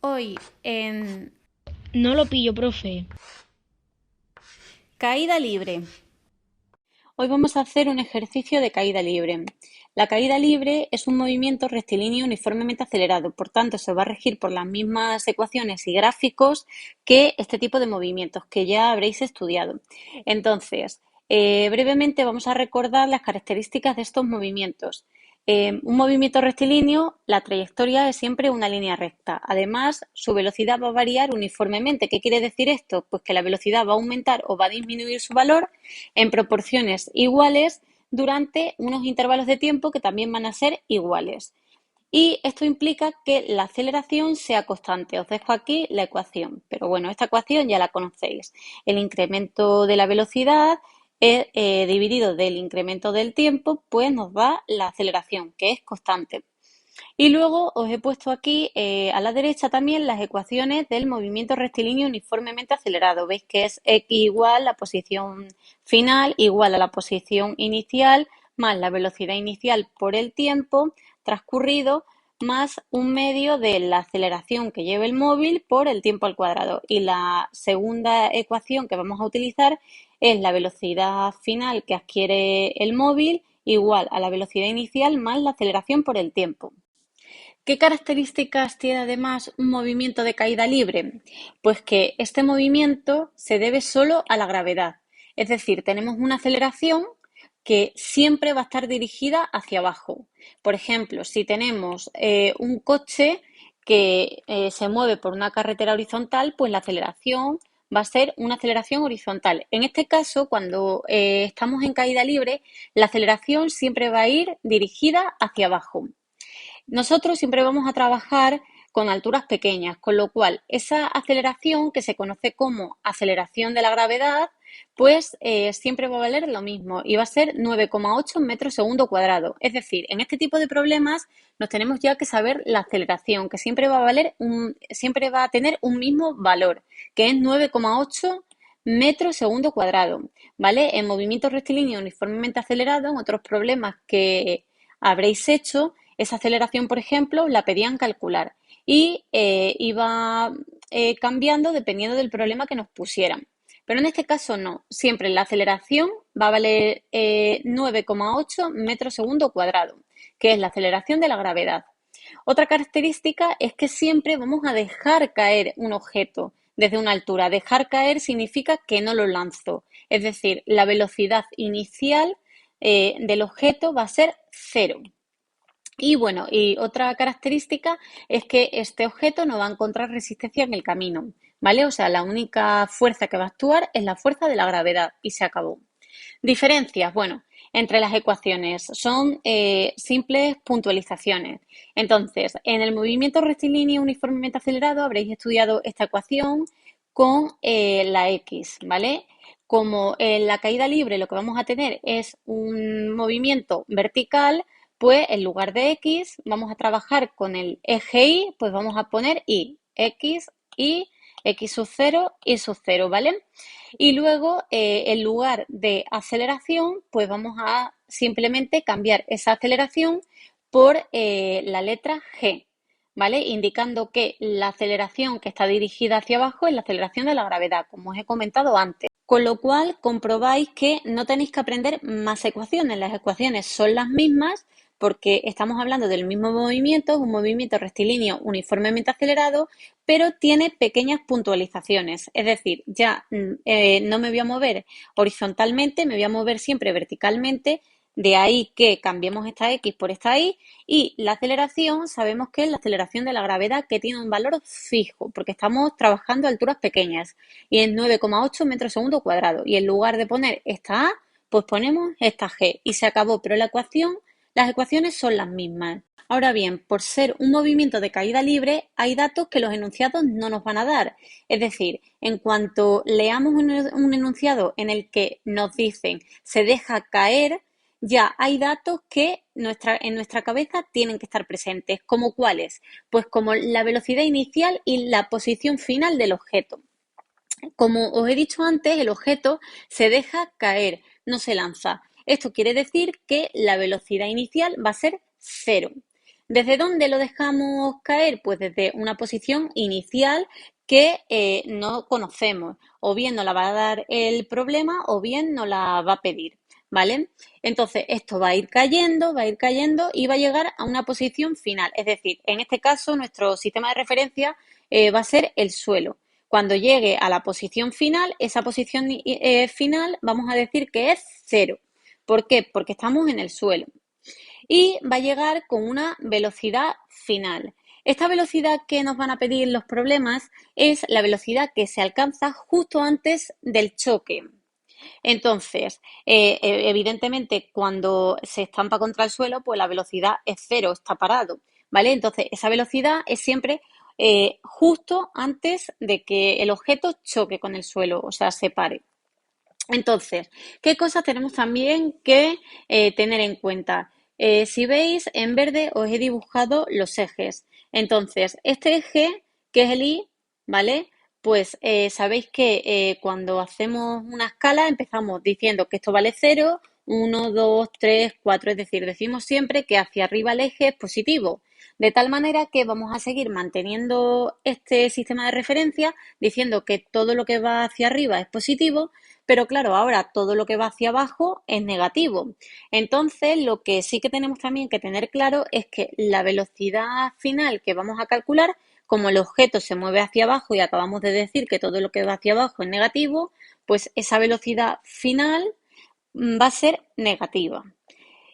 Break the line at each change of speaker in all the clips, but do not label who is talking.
Hoy en
No lo pillo, profe.
caída libre. Hoy vamos a hacer un ejercicio de caída libre. La caída libre es un movimiento rectilíneo uniformemente acelerado, por tanto se va a regir por las mismas ecuaciones y gráficos que este tipo de movimientos que ya habréis estudiado. Entonces, brevemente vamos a recordar las características de estos movimientos. Un movimiento rectilíneo, la trayectoria es siempre una línea recta. Además, su velocidad va a variar uniformemente. ¿Qué quiere decir esto? Pues que la velocidad va a aumentar o va a disminuir su valor en proporciones iguales durante unos intervalos de tiempo que también van a ser iguales. Y esto implica que la aceleración sea constante. Os dejo aquí la ecuación, pero bueno, esta ecuación ya la conocéis. El incremento de la velocidad dividido del incremento del tiempo, pues nos da la aceleración, que es constante. Y luego os he puesto aquí a la derecha también las ecuaciones del movimiento rectilíneo uniformemente acelerado. Veis que es x igual la posición final igual a la posición inicial más la velocidad inicial por el tiempo transcurrido más un medio de la aceleración que lleva el móvil por el tiempo al cuadrado. Y la segunda ecuación que vamos a utilizar es la velocidad final que adquiere el móvil igual a la velocidad inicial más la aceleración por el tiempo. ¿Qué características tiene además un movimiento de caída libre? Pues que este movimiento se debe solo a la gravedad. Es decir, tenemos una aceleración que siempre va a estar dirigida hacia abajo. Por ejemplo, si tenemos un coche que se mueve por una carretera horizontal, pues la aceleración va a ser una aceleración horizontal. En este caso, cuando estamos en caída libre, la aceleración siempre va a ir dirigida hacia abajo. Nosotros siempre vamos a trabajar con alturas pequeñas, con lo cual esa aceleración, que se conoce como aceleración de la gravedad, pues siempre va a valer lo mismo y va a ser 9,8 metros segundo cuadrado. Es decir, en este tipo de problemas nos tenemos ya que saber la aceleración, que siempre va a valer siempre va a tener un mismo valor, que es 9,8 metros segundo cuadrado, ¿vale? En movimiento rectilíneo uniformemente acelerado, en otros problemas que habréis hecho, esa aceleración, por ejemplo, la pedían calcular y iba cambiando dependiendo del problema que nos pusieran. Pero en este caso no, siempre la aceleración va a valer 9,8 metros segundo cuadrado, que es la aceleración de la gravedad. Otra característica es que siempre vamos a dejar caer un objeto desde una altura. Dejar caer significa que no lo lanzo, es decir, la velocidad inicial del objeto va a ser cero. Y bueno, y otra característica es que este objeto no va a encontrar resistencia en el camino, ¿vale? O sea, la única fuerza que va a actuar es la fuerza de la gravedad y se acabó. Diferencias, bueno, entre las ecuaciones son simples puntualizaciones. Entonces, en el movimiento rectilíneo uniformemente acelerado habréis estudiado esta ecuación con la X, ¿vale? Como en la caída libre lo que vamos a tener es un movimiento vertical, pues en lugar de X vamos a trabajar con el eje Y, pues vamos a poner Y, X sub 0, Y sub 0, ¿vale? Y luego, en lugar de aceleración, pues vamos a simplemente cambiar esa aceleración por la letra G, ¿vale? Indicando que la aceleración que está dirigida hacia abajo es la aceleración de la gravedad, como os he comentado antes. Con lo cual, comprobáis que no tenéis que aprender más ecuaciones. Las ecuaciones son las mismas porque estamos hablando del mismo movimiento, es un movimiento rectilíneo uniformemente acelerado, pero tiene pequeñas puntualizaciones. Es decir, ya no me voy a mover horizontalmente, me voy a mover siempre verticalmente. De ahí que cambiemos esta X por esta Y y la aceleración, sabemos que es la aceleración de la gravedad que tiene un valor fijo, porque estamos trabajando a alturas pequeñas y es 9,8 metros segundo cuadrado. Y en lugar de poner esta A, pues ponemos esta G y se acabó. Pero las ecuaciones son las mismas. Ahora bien, por ser un movimiento de caída libre, hay datos que los enunciados no nos van a dar. Es decir, en cuanto leamos un enunciado en el que nos dicen se deja caer, ya hay datos que en nuestra cabeza tienen que estar presentes. ¿Como cuáles? Pues como la velocidad inicial y la posición final del objeto. Como os he dicho antes, el objeto se deja caer, no se lanza. Esto quiere decir que la velocidad inicial va a ser cero. ¿Desde dónde lo dejamos caer? Pues desde una posición inicial que no conocemos. O bien nos la va a dar el problema o bien nos la va a pedir. ¿Vale? Entonces, esto va a ir cayendo y va a llegar a una posición final. Es decir, en este caso, nuestro sistema de referencia va a ser el suelo. Cuando llegue a la posición final, esa posición final vamos a decir que es cero. ¿Por qué? Porque estamos en el suelo. Y va a llegar con una velocidad final. Esta velocidad que nos van a pedir los problemas es la velocidad que se alcanza justo antes del choque. Entonces, evidentemente, cuando se estampa contra el suelo, pues la velocidad es cero, está parado, ¿vale? Entonces, esa velocidad es siempre justo antes de que el objeto choque con el suelo, o sea, se pare. Entonces, ¿qué cosas tenemos también que tener en cuenta? Si veis, en verde os he dibujado los ejes. Entonces, este eje, que es el I, ¿vale? Pues sabéis que cuando hacemos una escala empezamos diciendo que esto vale 0, 1, 2, 3, 4, es decir, decimos siempre que hacia arriba el eje es positivo. De tal manera que vamos a seguir manteniendo este sistema de referencia diciendo que todo lo que va hacia arriba es positivo, pero claro, ahora todo lo que va hacia abajo es negativo. Entonces, lo que sí que tenemos también que tener claro es que la velocidad final que vamos a calcular, como el objeto se mueve hacia abajo y acabamos de decir que todo lo que va hacia abajo es negativo, pues esa velocidad final va a ser negativa.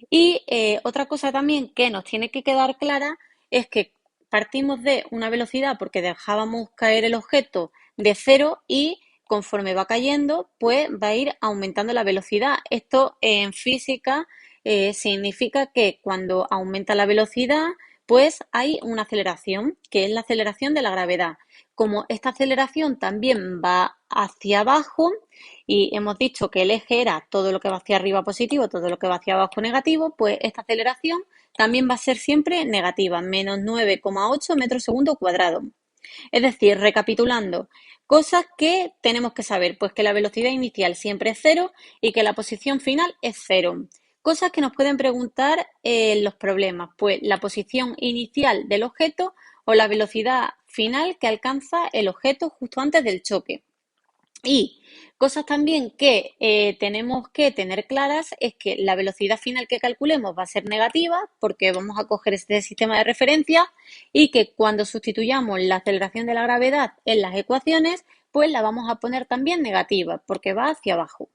Y otra cosa también que nos tiene que quedar clara es que partimos de una velocidad porque dejábamos caer el objeto de cero y conforme va cayendo, pues va a ir aumentando la velocidad. Esto en física significa que cuando aumenta la velocidad, pues hay una aceleración, que es la aceleración de la gravedad. Como esta aceleración también va hacia abajo, y hemos dicho que el eje era todo lo que va hacia arriba positivo, todo lo que va hacia abajo negativo, pues esta aceleración también va a ser siempre negativa, menos 9,8 metros segundo cuadrado. Es decir, recapitulando, cosas que tenemos que saber, pues que la velocidad inicial siempre es cero y que la posición final es cero. Cosas que nos pueden preguntar en los problemas, pues la posición inicial del objeto o la velocidad final que alcanza el objeto justo antes del choque. Y cosas también que tenemos que tener claras es que la velocidad final que calculemos va a ser negativa porque vamos a coger este sistema de referencia y que cuando sustituyamos la aceleración de la gravedad en las ecuaciones, pues la vamos a poner también negativa porque va hacia abajo.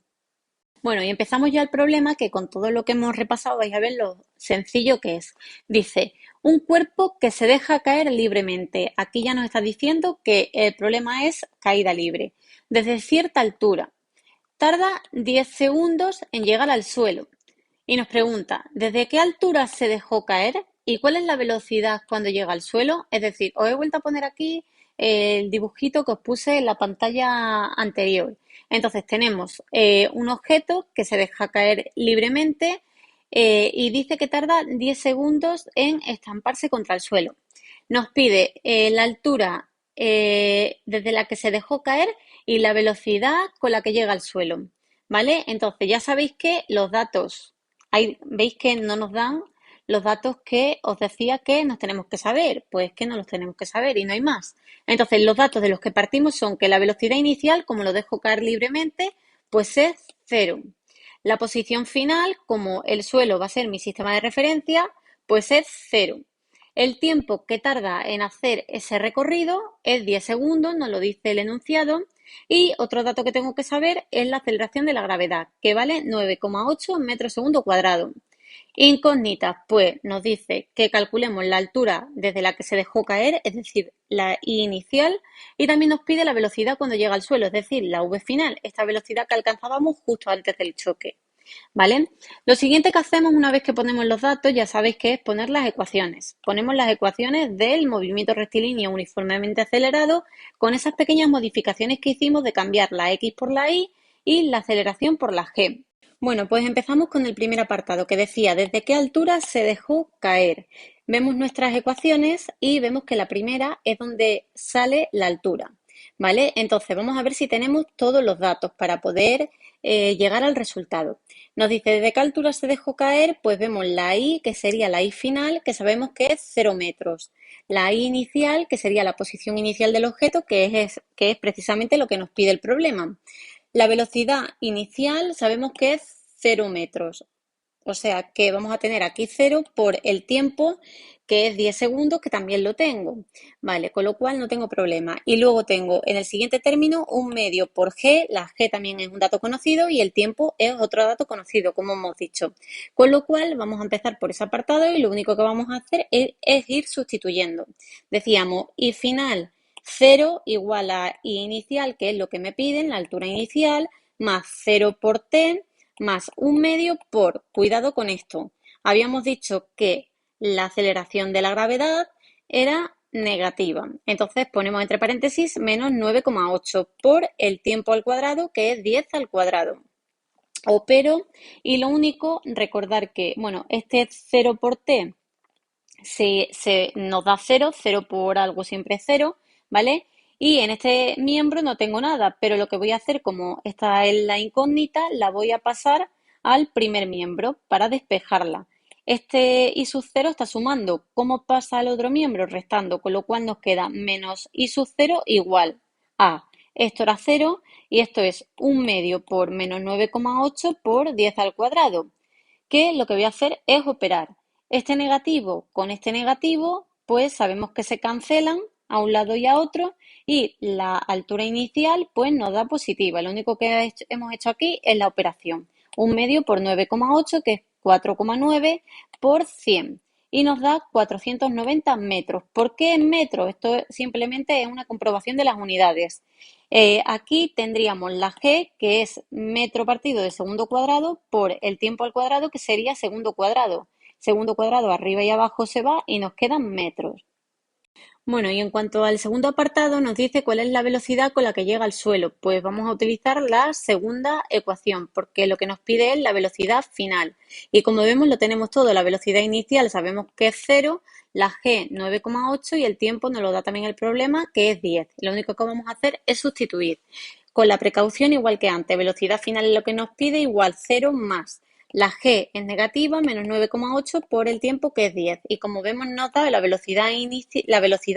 Bueno, y empezamos ya el problema que con todo lo que hemos repasado vais a ver lo sencillo que es. Dice, un cuerpo que se deja caer libremente. Aquí ya nos está diciendo que el problema es caída libre. Desde cierta altura. Tarda 10 segundos en llegar al suelo. Y nos pregunta, ¿desde qué altura se dejó caer? ¿Y cuál es la velocidad cuando llega al suelo? Es decir, os he vuelto a poner aquí el dibujito que os puse en la pantalla anterior. Entonces tenemos un objeto que se deja caer libremente y dice que tarda 10 segundos en estamparse contra el suelo. Nos pide la altura desde la que se dejó caer y la velocidad con la que llega al suelo. ¿Vale? Entonces ya sabéis que los datos, ahí veis que no nos dan los datos que os decía que nos tenemos que saber, pues que no los tenemos que saber y no hay más. Entonces los datos de los que partimos son que la velocidad inicial, como lo dejo caer libremente, pues es cero. La posición final, como el suelo va a ser mi sistema de referencia, pues es cero. El tiempo que tarda en hacer ese recorrido es 10 segundos, nos lo dice el enunciado. Y otro dato que tengo que saber es la aceleración de la gravedad, que vale 9,8 metros segundo cuadrado. Incógnitas, pues nos dice que calculemos la altura desde la que se dejó caer, es decir, la I inicial, y también nos pide la velocidad cuando llega al suelo, es decir, la V final, esta velocidad que alcanzábamos justo antes del choque. ¿Vale? Lo siguiente que hacemos una vez que ponemos los datos, ya sabéis que es poner las ecuaciones. Ponemos las ecuaciones del movimiento rectilíneo uniformemente acelerado con esas pequeñas modificaciones que hicimos de cambiar la X por la Y y la aceleración por la G. Bueno, pues empezamos con el primer apartado que decía desde qué altura se dejó caer. Vemos nuestras ecuaciones y vemos que la primera es donde sale la altura. ¿vale? Entonces vamos a ver si tenemos todos los datos para poder llegar al resultado. Nos dice desde qué altura se dejó caer, pues vemos la I, que sería la I final, que sabemos que es 0 metros. La I inicial, que sería la posición inicial del objeto, que es precisamente lo que nos pide el problema. La velocidad inicial sabemos que es 0 metros. O sea que vamos a tener aquí 0 por el tiempo, que es 10 segundos, que también lo tengo. Vale, con lo cual no tengo problema. Y luego tengo en el siguiente término un medio por g. La g también es un dato conocido y el tiempo es otro dato conocido, como hemos dicho. Con lo cual vamos a empezar por ese apartado y lo único que vamos a hacer es ir sustituyendo. Decíamos y final 0 igual a i inicial, que es lo que me piden, la altura inicial, más 0 por t, más un medio por, cuidado con esto, habíamos dicho que la aceleración de la gravedad era negativa. Entonces ponemos entre paréntesis menos 9,8 por el tiempo al cuadrado, que es 10 al cuadrado. Opero y lo único, recordar que, bueno, este 0 por t se nos da 0, 0 por algo siempre es 0, ¿vale? Y en este miembro no tengo nada, pero lo que voy a hacer, como esta es la incógnita, la voy a pasar al primer miembro para despejarla. Este i sub 0 está sumando. ¿Cómo pasa al otro miembro? Restando, con lo cual nos queda menos i sub 0 igual a, esto era 0 y esto es un medio por menos 9,8 por 10 al cuadrado, que lo que voy a hacer es operar este negativo con este negativo, pues sabemos que se cancelan a un lado y a otro y la altura inicial pues nos da positiva. Lo único que hemos hecho aquí es la operación. Un medio por 9,8, que es 4,9 por 100 y nos da 490 metros. ¿Por qué en metros? Esto simplemente es una comprobación de las unidades. Aquí tendríamos la g, que es metro partido de segundo cuadrado, por el tiempo al cuadrado, que sería segundo cuadrado. Segundo cuadrado arriba y abajo se va y nos quedan metros. Bueno, y en cuanto al segundo apartado, nos dice cuál es la velocidad con la que llega al suelo. Pues vamos a utilizar la segunda ecuación, porque lo que nos pide es la velocidad final. Y como vemos, lo tenemos todo. La velocidad inicial sabemos que es 0, la g 9,8 y el tiempo nos lo da también el problema, que es 10. Lo único que vamos a hacer es sustituir. Con la precaución igual que antes, velocidad final es lo que nos pide, igual 0 más. La g es negativa, menos 9,8 por el tiempo, que es 10. Y como vemos, nos da la velocidad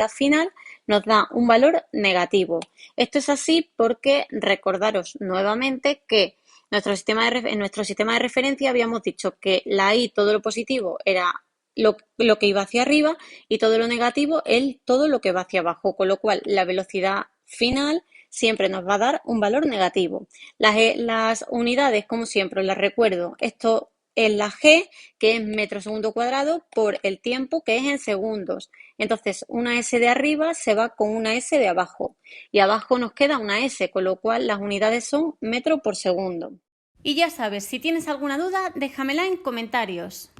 final, nos da un valor negativo. Esto es así porque recordaros nuevamente que en nuestro sistema de referencia habíamos dicho que la i, todo lo positivo, era lo que iba hacia arriba y todo lo negativo, todo lo que va hacia abajo. Con lo cual, la velocidad final siempre nos va a dar un valor negativo. Las unidades, como siempre, las recuerdo. Esto es la g, que es metro segundo cuadrado, por el tiempo, que es en segundos. Entonces, una s de arriba se va con una s de abajo. Y abajo nos queda una s, con lo cual las unidades son metro por segundo. Y ya sabes, si tienes alguna duda, déjamela en comentarios.